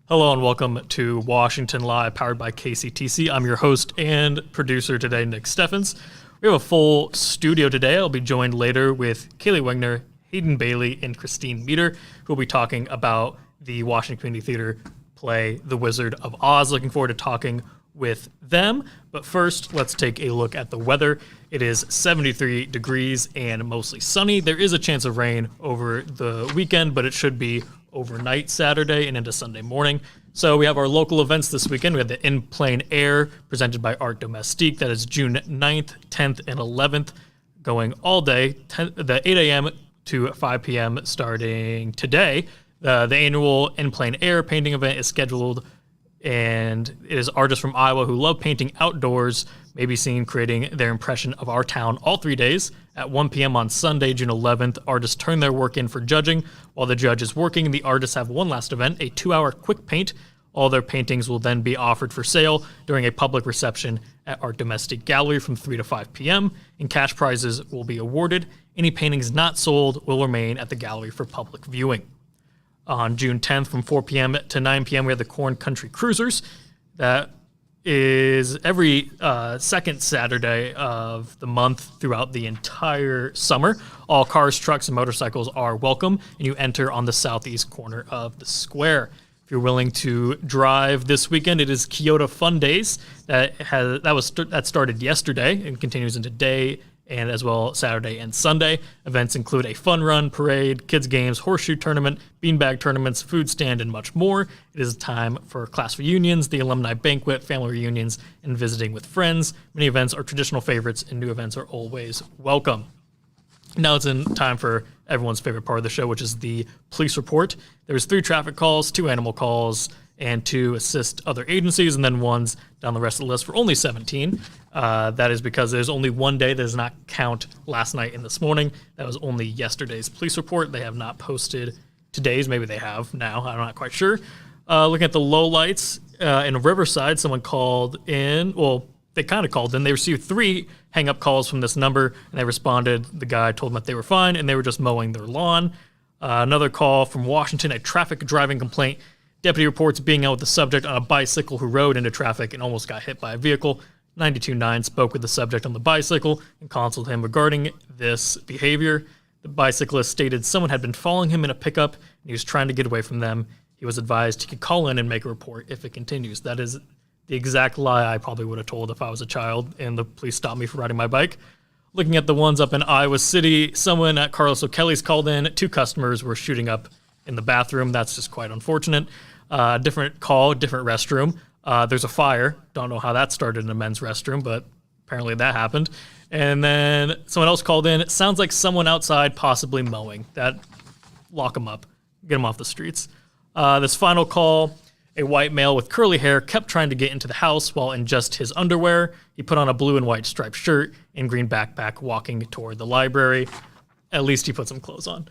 Hello and welcome to Washington Live, powered by KCTC. I'm your host and producer today, Nick Steffens. We have a full studio today. I'll be joined later with Kaylee Wegner, Hayden Bailey, and Christine Meter, who will be talking about the Washington Community Theater play, The Wizard of Oz. Looking forward to talking with them. But first, let's take a look at the weather. It is 73 degrees and mostly sunny. There is a chance of rain over the weekend, but it should be overnight Saturday and into Sunday morning. So we have our local events this weekend. We have the In Plein Air presented by Art Domestique. That is June 9th, 10th, and 11th, going all day, the 8 a.m. to 5 p.m. starting today. The annual In Plein Air painting event is scheduled, and it is artists from Iowa who love painting outdoors may be seen creating their impression of our town all 3 days. At 1 p.m. on Sunday, June 11th, artists turn their work in for judging. While the judge is working, the artists have one last event, a 2-hour quick paint. All their paintings will then be offered for sale during a public reception at Art Domestique Gallery from 3 to 5 p.m., and cash prizes will be awarded. Any paintings not sold will remain at the gallery for public viewing. On June 10th from 4 p.m. to 9 p.m., we have the Corn Country Cruisers. That is every second Saturday of the month throughout the entire summer. All cars, trucks, and motorcycles are welcome, and you enter on the southeast corner of the square. If you're willing to drive this weekend, it is Kyoto Fun Days. That started yesterday and continues into today, and as well Saturday and Sunday. Events include a fun run, parade, kids games, horseshoe tournament, beanbag tournaments, food stand, and much more. It is time for class reunions, the alumni banquet, family reunions, and visiting with friends. Many events are traditional favorites, and new events are always welcome. Now it's in time for everyone's favorite part of the show, which is the police report. There's 3 traffic calls, 2 animal calls, and 2 assist other agencies, and then one's down the rest of the list for only 17. That is because there's only one day that does not count last night and this morning. That was only yesterday's police report. They have not posted today's. Maybe they have now. I'm not quite sure. Looking at the lowlights in Riverside, someone called in. Well, they kind of called in. They received 3 hang-up calls from this number, and they responded. The guy told them that they were fine, and they were just mowing their lawn. Another call from Washington, a traffic driving complaint. Deputy reports being out with the subject on a bicycle who rode into traffic and almost got hit by a vehicle. 92.9 spoke with the subject on the bicycle and counseled him regarding this behavior. The bicyclist stated someone had been following him in a pickup, and he was trying to get away from them. He was advised he could call in and make a report if it continues. That is the exact lie I probably would have told if I was a child and the police stopped me for riding my bike. Looking at the ones up in Iowa City, someone at Carlos O'Kelly's called in. 2 customers were shooting up in the bathroom. That's just quite unfortunate. Different call, different restroom. There's a fire. Don't know how that started in a men's restroom, but apparently that happened. And then someone else called in. It sounds like someone outside possibly mowing. Lock them up. Get them off the streets. This final call, a white male with curly hair kept trying to get into the house while in just his underwear. He put on a blue and white striped shirt and green backpack walking toward the library. At least he put some clothes on.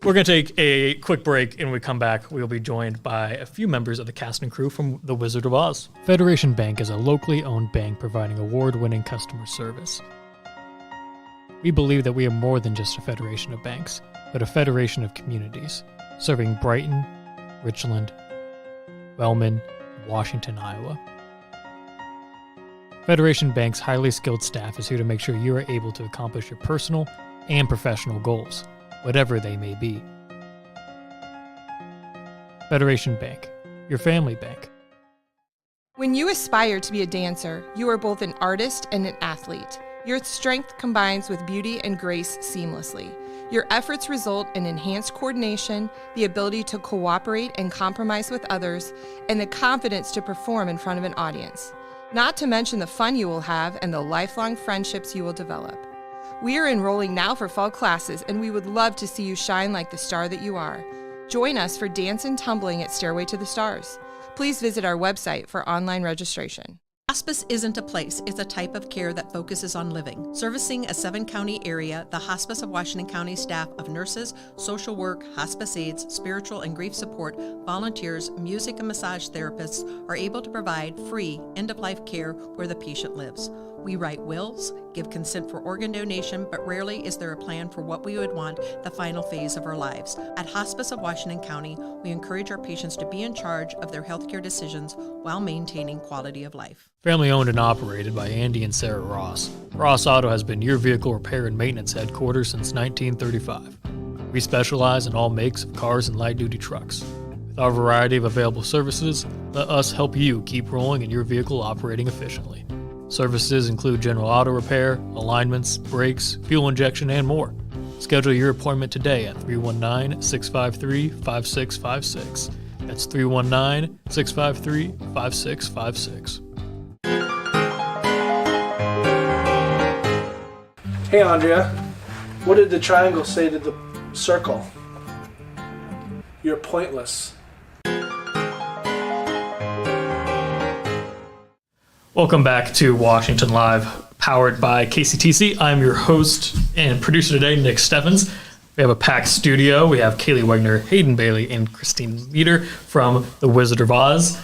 We're going to take a quick break, and when we come back, we'll be joined by a few members of the cast and crew from The Wizard of Oz. Federation Bank is a locally owned bank providing award-winning customer service. We believe that we are more than just a federation of banks, but a federation of communities, serving Brighton, Richland, Wellman, and Washington, Iowa. Federation Bank's highly skilled staff is here to make sure you are able to accomplish your personal and professional goals, whatever they may be. Federation Bank, your family bank. When you aspire to be a dancer, you are both an artist and an athlete. Your strength combines with beauty and grace seamlessly. Your efforts result in enhanced coordination, the ability to cooperate and compromise with others, and the confidence to perform in front of an audience. Not to mention the fun you will have and the lifelong friendships you will develop. We are enrolling now for fall classes, and we would love to see you shine like the star that you are. Join us for Dance and Tumbling at Stairway to the Stars. Please visit our website for online registration. Hospice isn't a place, it's a type of care that focuses on living. Servicing a 7-county area, the Hospice of Washington County staff of nurses, social work, hospice aides, spiritual and grief support, volunteers, music and massage therapists are able to provide free end-of-life care where the patient lives. We write wills, give consent for organ donation, but rarely is there a plan for what we would want the final phase of our lives. At Hospice of Washington County, we encourage our patients to be in charge of their healthcare decisions while maintaining quality of life. Family owned and operated by Andy and Sarah Ross, Ross Auto has been your vehicle repair and maintenance headquarters since 1935. We specialize in all makes of cars and light-duty trucks. With our variety of available services, let us help you keep rolling and your vehicle operating efficiently. Services include general auto repair, alignments, brakes, fuel injection, and more. Schedule your appointment today at 319-653-5656. That's 319-653-5656. Hey Andrea, what did the triangle say to the circle? You're pointless. Welcome back to Washington Live, powered by KCTC. I'm your host and producer today, Nick Steffens. We have a packed studio. We have Kaylee Wegner, Hayden Bailey, and Christine Leader from The Wizard of Oz.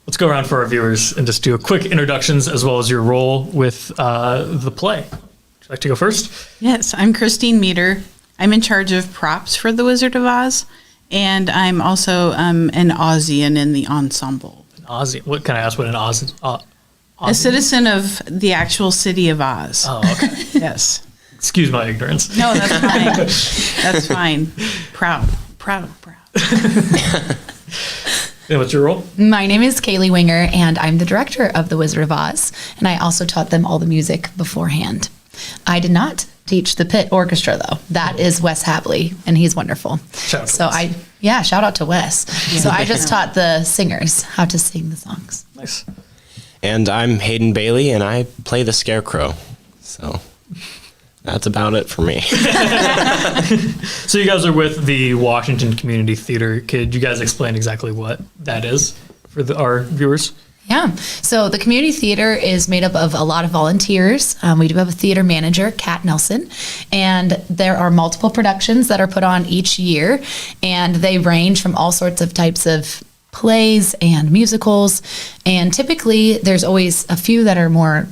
Let's go around for our viewers and just do a quick introductions as well as your role with the play. Would you like to go first? Yes, I'm Christine Meter. I'm in charge of props for The Wizard of Oz, and I'm also an Ozian in the ensemble. An Oz. What can I ask? What an Oz? A citizen of the actual city of Oz. Oh, okay. Yes. Excuse my ignorance. No, that's fine. That's fine. Proud. And what's your role? My name is Kaylee Winger, and I'm the director of The Wizard of Oz, and I also taught them all the music beforehand. I did not teach the pit orchestra, though. That is Wes Habley, and he's wonderful. Shout out to So Wes. shout out to Wes. So I just taught the singers how to sing the songs. Nice. And I'm Hayden Bailey, and I play the Scarecrow. So that's about it for me. So you guys are with the Washington Community Theater. Could you guys explain exactly what that is for our viewers? Yeah. So the community theater is made up of a lot of volunteers. We do have a theater manager, Kat Nelson, and there are multiple productions that are put on each year, and they range from all sorts of types of plays and musicals. And typically there's always a few that are more,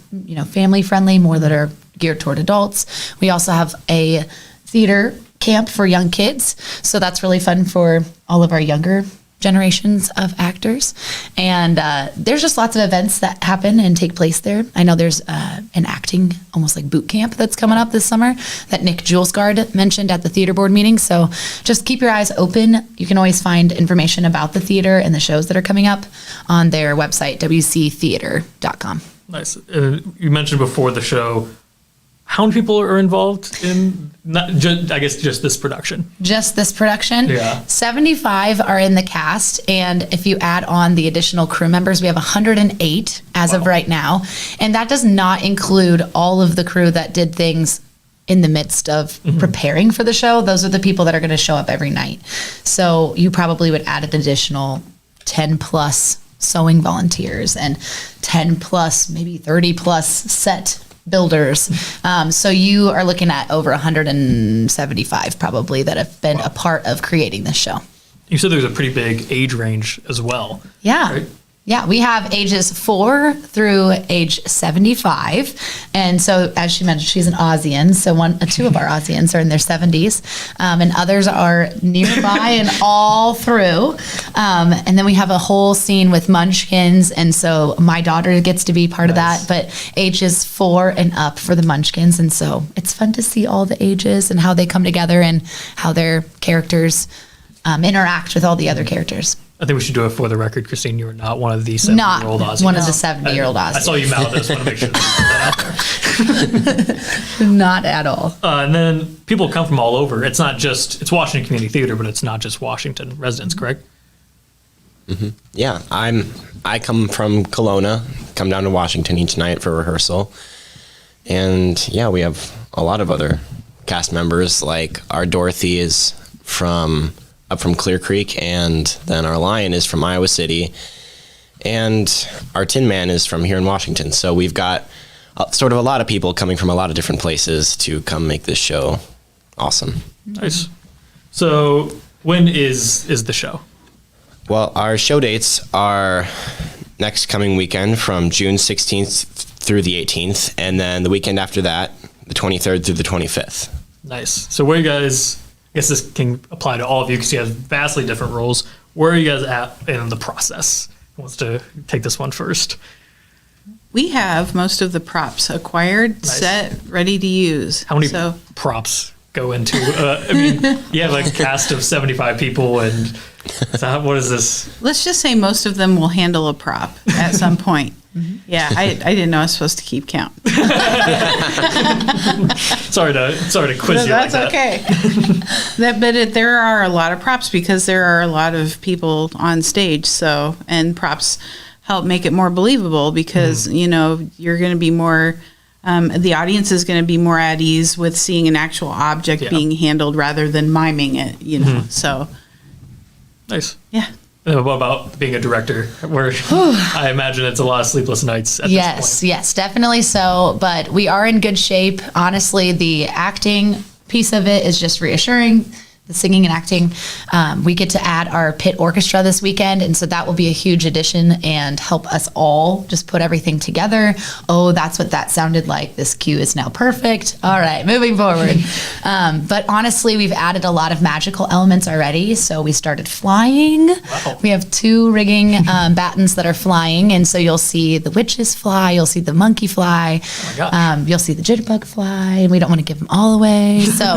family friendly, more that are geared toward adults. We also have a theater camp for young kids. So that's really fun for all of our younger generations of actors. And there's just lots of events that happen and take place there. I know there's an acting, almost like boot camp that's coming up this summer that Nick Julesgaard mentioned at the theater board meeting. So just keep your eyes open. You can always find information about the theater and the shows that are coming up on their website, wctheater.com. Nice. You mentioned before the show, how many people are involved in, just this production? Just this production? Yeah. 75 are in the cast, and if you add on the additional crew members, we have 108 as of right now. And that does not include all of the crew that did things in the midst of preparing for the show. Those are the people that are going to show up every night. So you probably would add an additional 10 plus sewing volunteers and 10 plus, maybe 30 plus set builders. So you are looking at over 175 probably that have been a part of creating this show. You said there's a pretty big age range as well. Yeah. Right? Yeah, we have ages 4 through age 75. And so, as she mentioned, she's an Ozian. So two of our Ozians are in their 70s, and others are nearby and all through. And then we have a whole scene with Munchkins. And so my daughter gets to be part of that, but ages 4 and up for the Munchkins. And so it's fun to see all the ages and how they come together and how their characters interact with all the other characters. I think we should do it for the record, Christine. You are not one of the 70-year-old Not Ozies. one of the 70-year-old Ozies. I saw you mouth this. I want to make sure that out Not at all. there. And then people come from all over. It's Washington Community Theater, but it's not just Washington residents, correct? Yeah, I come from Kelowna, come down to Washington each night for rehearsal. And yeah, we have a lot of other cast members, like our Dorothy is up from Clear Creek, and then our Lion is from Iowa City, and our Tin Man is from here in Washington. So we've got sort of a lot of people coming from a lot of different places to come make this show awesome. Nice. So when is the show? Well, our show dates are next coming weekend from June 16th through the 18th, and then the weekend after that, the 23rd through the 25th. Nice. So where you guys, I guess this can apply to all of you because you have vastly different roles. Where are you guys at in the process? Who wants to take this one first? We have most of the props acquired, Nice. set, ready to use. How many So props go into, I mean, you have like a cast of 75 people and so what is this? let's just say most of them will handle a prop at some point. Yeah, I didn't know I was supposed to keep count. Sorry to quiz you like That's that. okay. There are a lot of props because there are a lot of people on stage. So, and props help make it more believable because, you know, you're going to be more, the audience is going to be more at ease with seeing an actual object Yeah. being handled rather than miming it, you know. So, Nice. yeah. And what about being a director? Where I imagine it's a lot of sleepless nights at this point. Yes, definitely so. But we are in good shape. Honestly, the acting piece of it is just reassuring. The singing and acting, we get to add our pit orchestra this weekend, and so that will be a huge addition and help us all just put everything together. Oh, that's what that sounded like. This cue is now perfect. All right, moving forward. But honestly, we've added a lot of magical elements already. So we started flying. Wow. We have 2 rigging battens that are flying, and so you'll see the witches fly, you'll see the monkey fly, my gosh. you'll see the jitterbug fly, and we don't want to give them all away. So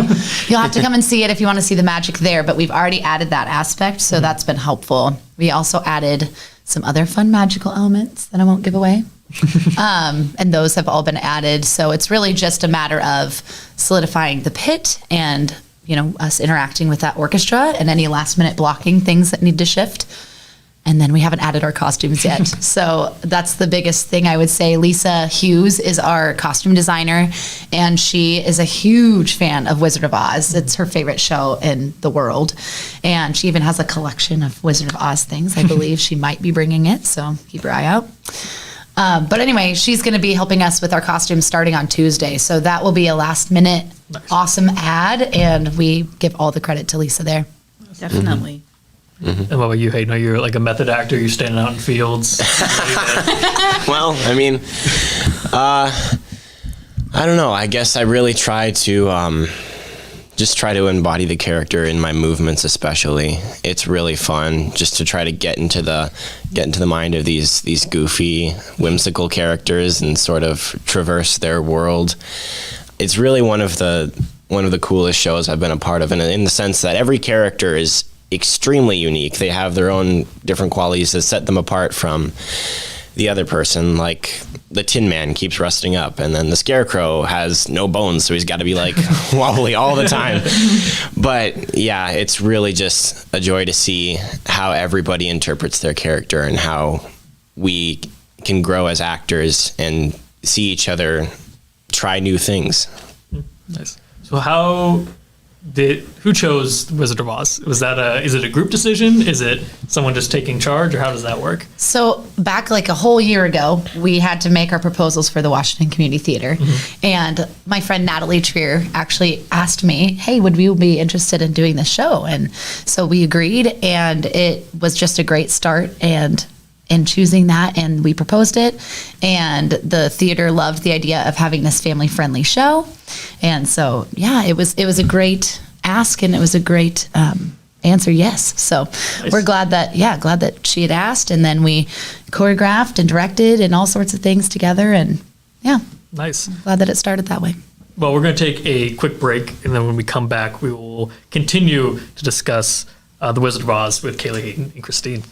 you'll have to come and see it if you want to see the magic there, but we've already added that aspect, so that's been helpful. We also added some other fun magical elements that I won't give away. And those have all been added. So it's really just a matter of solidifying the pit and, you know, us interacting with that orchestra and any last minute blocking things that need to shift. And then we haven't added our costumes yet. So that's the biggest thing I would say. Lisa Hughes is our costume designer, and she is a huge fan of Wizard of Oz. It's her favorite show in the world. And she even has a collection of Wizard of Oz things. I believe she might be bringing it, so keep your eye out. But anyway, she's going to be helping us with our costumes starting on Tuesday. So that will be a last minute awesome ad, and we give all the credit to Lisa there. Definitely. And what about you, Hayden? Are you like a method actor? You're standing out in fields? Well, I mean, I don't know. I guess I really try to just try to embody the character in my movements, especially. It's really fun just to try to get into the mind of these goofy, whimsical characters and sort of traverse their world. It's really one of the coolest shows I've been a part of, and in the sense that every character is extremely unique. They have their own different qualities that set them apart from the other person. Like the Tin Man keeps rusting up, and then the Scarecrow has no bones, so he's got to be like wobbly all the time. But yeah, it's really just a joy to see how everybody interprets their character and how we can grow as actors and see each other try new things. Nice. So who chose Wizard of Oz? Is it a group decision? Is it someone just taking charge, or how does that work? So back like a whole year ago, we had to make our proposals for the Washington Community Theater. And my friend Natalie Trier actually asked me, hey, would we be interested in doing this show? And so we agreed, and it was just a great start and in choosing that, and we proposed it, and the theater loved the idea of having this family-friendly show. And so, yeah, it was a great ask, and it was a great answer, yes. So Nice. we're glad that she had asked, and then we choreographed and directed and all sorts of things together, and yeah, Nice. glad that it started that way. Well, we're going to take a quick break, and then when we come back, we will continue to discuss The Wizard of Oz with Kaylee, Hayden, and Christine.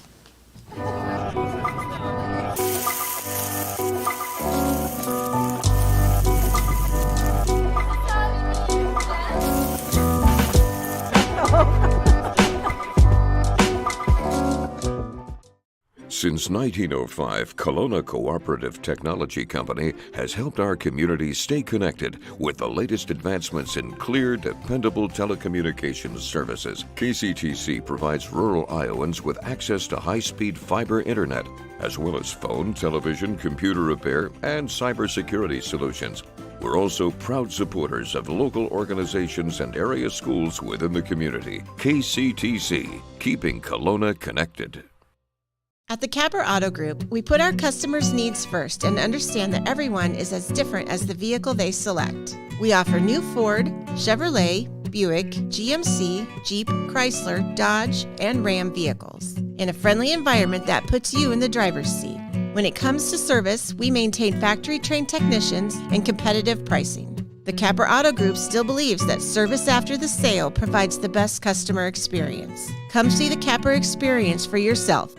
Since 1905, Kelowna Cooperative Technology Company has helped our community stay connected with the latest advancements in clear, dependable telecommunications services. KCTC provides rural Iowans with access to high-speed fiber internet, as well as phone, television, computer repair, and cybersecurity solutions. We're also proud supporters of local organizations and area schools within the community. KCTC, keeping Kelowna connected. At the Capper Auto Group, we put our customers' needs first and understand that everyone is as different as the vehicle they select. We offer new Ford, Chevrolet, Buick, GMC, Jeep, Chrysler, Dodge, and Ram vehicles in a friendly environment that puts you in the driver's seat. When it comes to service, we maintain factory-trained technicians and competitive pricing. The Capper Auto Group still believes that service after the sale provides the best customer experience. Come see the Capper experience for yourself.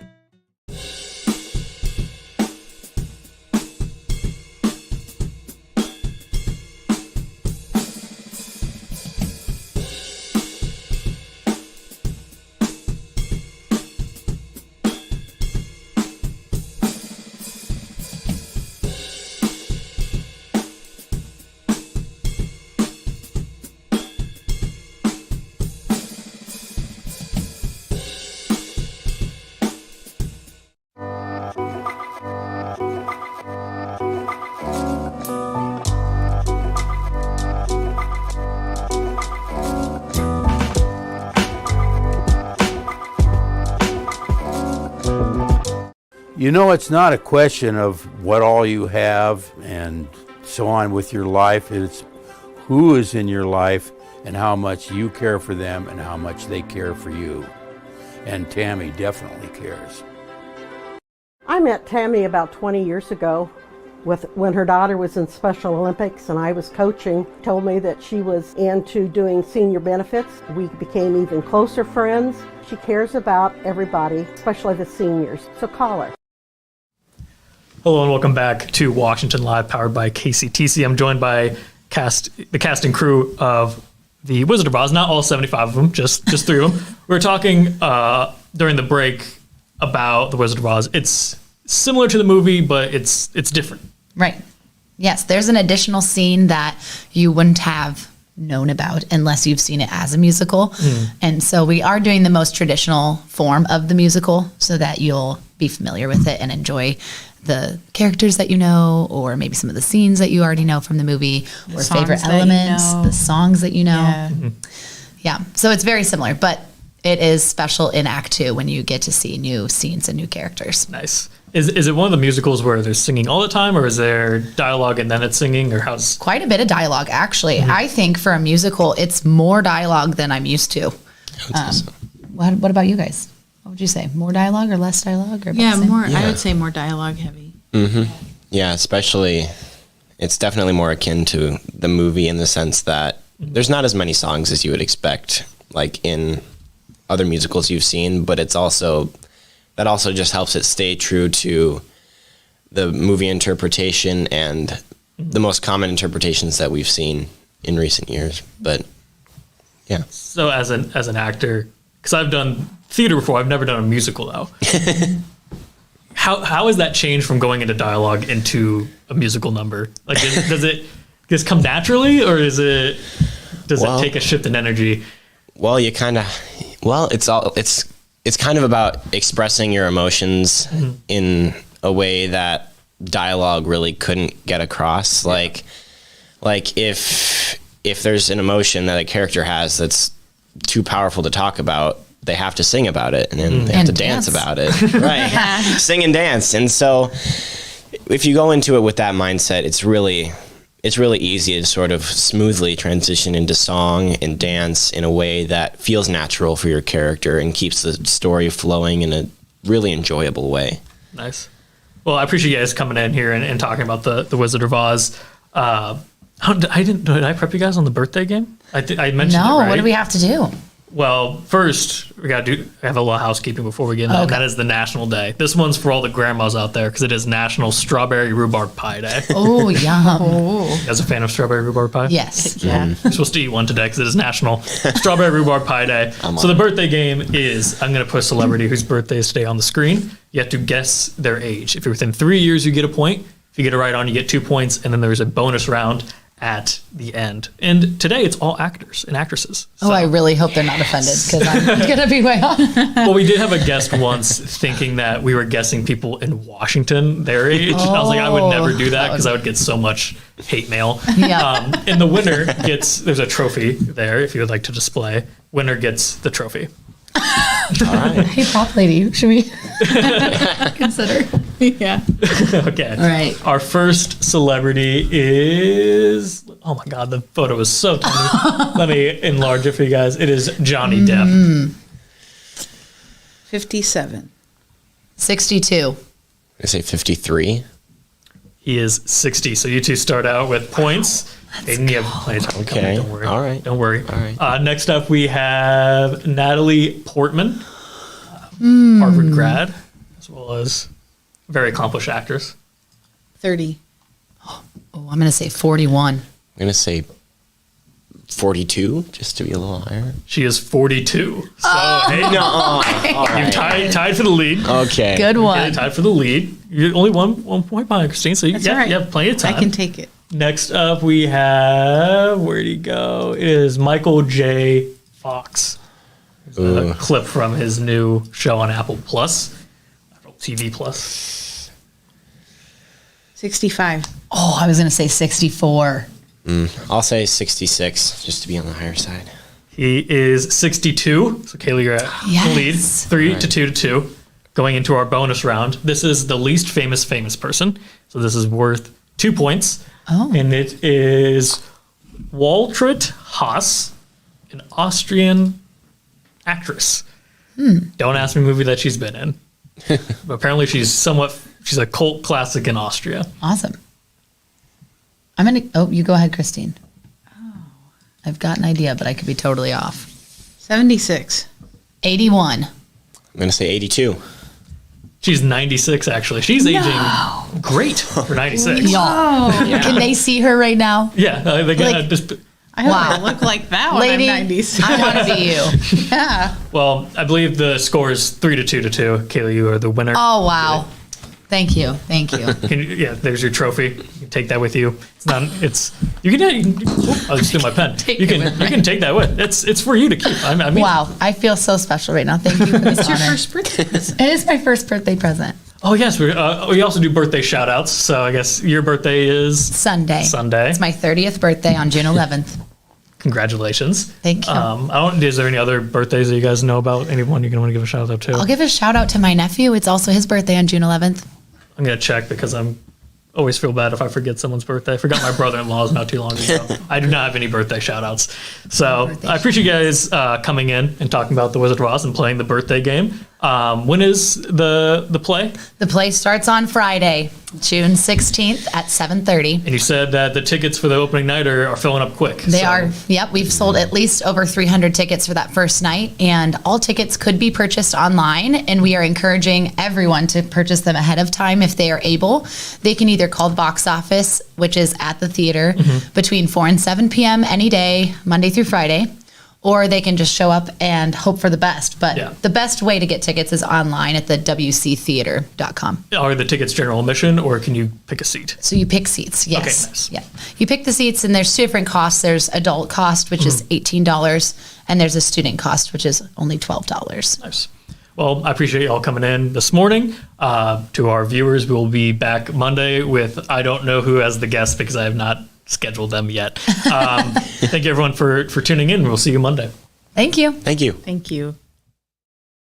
You know, it's not a question of what all you have and so on with your life. It's who is in your life and how much you care for them and how much they care for you. And Tammy definitely cares. I met Tammy about 20 years ago when her daughter was in Special Olympics and I was coaching. Told me that she was into doing senior benefits. We became even closer friends. She cares about everybody, especially the seniors. So call her. Hello and welcome back to Washington Live, powered by KCTC. I'm joined by the cast and crew of The Wizard of Oz. Not all 75 of them, just 3 of them. We were talking during the break about The Wizard of Oz. It's similar to the movie, but it's different. Right. Yes, there's an additional scene that you wouldn't have known about unless you've seen it as a musical. And so we are doing the most traditional form of the musical so that you'll be familiar with it and enjoy the characters that you know, or maybe some of the scenes that you already know from the movie, or favorite elements, the songs that you know. Yeah. So it's very similar, but it is special in Act 2 when you get to see new scenes and new characters. Nice. Is it one of the musicals where there's singing all the time, or is there dialogue and then it's singing, or how's? Quite a bit of dialogue, actually. I think for a musical, it's more dialogue than I'm used to. What about you guys? What would you say? More dialogue or less dialogue? Or more. Yeah. I would say more dialogue heavy. Yeah, especially, it's definitely more akin to the movie in the sense that there's not as many songs as you would expect, like in other musicals you've seen, but that also just helps it stay true to the movie interpretation and the most common interpretations that we've seen in recent years. But yeah. So as an actor, because I've done theater before, I've never done a musical though. How has that changed from going into dialogue into a musical number? Like, does it just come naturally, or does it take a shift in energy? Well, it's kind of about expressing your emotions in a way that dialogue really couldn't get across. Like if there's an emotion that a character has that's too powerful to talk about, they have to sing about it, and then they have to dance about it. Right. Sing and dance. And so if you go into it with that mindset, it's really easy to sort of smoothly transition into song and dance in a way that feels natural for your character and keeps the story flowing in a really enjoyable way. Nice. Well, I appreciate you guys coming in here and talking about the Wizard of Oz. Did I prep you guys on the birthday game? I mentioned it, right? What do we have to do? Well, first, we got to have a little housekeeping before we get into that. That is the National Day. This one's for all the grandmas out there because it is National Strawberry Rhubarb Pie Day. Oh, yum. You guys a fan of strawberry rhubarb pie? Yes. Yeah. You're supposed to eat one today because it is National Strawberry Rhubarb Pie Day. So the birthday game is, I'm going to put a celebrity whose birthday is today on the screen. You have to guess their age. If you're within 3 years, you get a point. If you get it right on, you get 2 points. And then there's a bonus round at the end. And today it's all actors and actresses. So. Oh, I really hope they're not offended because I'm going to be way off. Well, we did have a guest once thinking that we were guessing people in Washington their age. I was like, I would never do that because I would get so much hate mail. Yeah. And the winner there's a trophy there if you would like to display. Winner gets the trophy. All right. Hey, prop lady, should we consider? Yeah. Okay. All right. Our first celebrity is. Oh my God, the photo is so tiny. Let me enlarge it for you guys. It is Johnny Depp. 57. 62. I say 53. He is 60. So you two start out with points. Aiden, you have plenty of time. Come on, Okay. don't worry. All right. Don't worry. All right. Next up, we have Natalie Portman, Harvard grad, as well as a very accomplished actress. 30. Oh, I'm going to say 41. I'm going to say 42, just to be a little higher. She is 42. So, hey, No. All you right. tied for the lead. Okay. Good Yeah, one. tied for the lead. You're only one point behind Christine, so you, That's all right. you have plenty of time. I can take it. Next up, we have, where'd he go? It is Michael J. Fox. There's a Ooh. clip from his new show on Apple Plus, Apple TV Plus. 65. Oh, I was going to say 64. I'll say 66, just to be on the higher side. He is 62. So Kaylee, you're at the lead. Yes. 3 to 2. Going into our bonus round. This is the least famous person. So this is worth 2 points. Oh. And it is Waltraud Haas, an Austrian actress. Don't ask me a movie that she's been in. But apparently she's a cult classic in Austria. Awesome. I'm going to, oh, you go ahead, Christine. Oh. I've got an idea, but I could be totally off. 76. 81. I'm going to say 82. She's 96, actually. She's aging great for 96. Y'all, can they see her right now? Yeah, they gotta Like- just. I hope Wow. I look like that when Lady, I'm 90s. I want to be you. Yeah. Well, I believe the score is 3 to 2. Kaylee, you are the winner. Oh, wow. Thank you. Thank you. Yeah, there's your trophy. You can take that with you. It's not. It's you can. Oop, I'll just do my pen. Take You it can. with You can take that with. It's for you to keep. I mean, Wow. I feel so special right now. Thank you for this It's your honor. first birthday present. It is my first birthday present. Oh yes, we also do birthday shout outs. So I guess your birthday is Sunday. Sunday. It's my 30th birthday on June 11th. Congratulations. Thank you. Is there any other birthdays that you guys know about? Anyone you want to give a shout out to? I'll give a shout out to my nephew. It's also his birthday on June 11th. I'm gonna check because I'm always feel bad if I forget someone's birthday. I forgot my brother-in-law's not too long ago. I do not have any birthday shout-outs. So I appreciate you guys coming in and talking about the Wizard of Oz and playing the birthday game. When is the play? The play starts on Friday, June 16th at 7:30. And you said that the tickets for the opening night are filling up quick. They are. Yep, we've sold at least over 300 tickets for that first night, and all tickets could be purchased online, and we are encouraging everyone to purchase them ahead of time if they are able. They can either call the box office, which is at the theater, between 4 and 7 p.m. any day, Monday through Friday, or they can just show up and hope for the best. But the best way to get tickets is online at the wctheater.com. Are the tickets general admission, or can you pick a seat? So you pick seats, yes. Okay, nice. Yeah. You pick the seats, and there's two different costs. There's adult cost, which is $18, and there's a student cost, which is only $12. Nice. Well, I appreciate you all coming in this morning. To our viewers, we will be back Monday with I don't know who as the guest because I have not scheduled them yet. Thank you everyone for tuning in. We'll see you Monday. Thank you. Thank you. Thank you.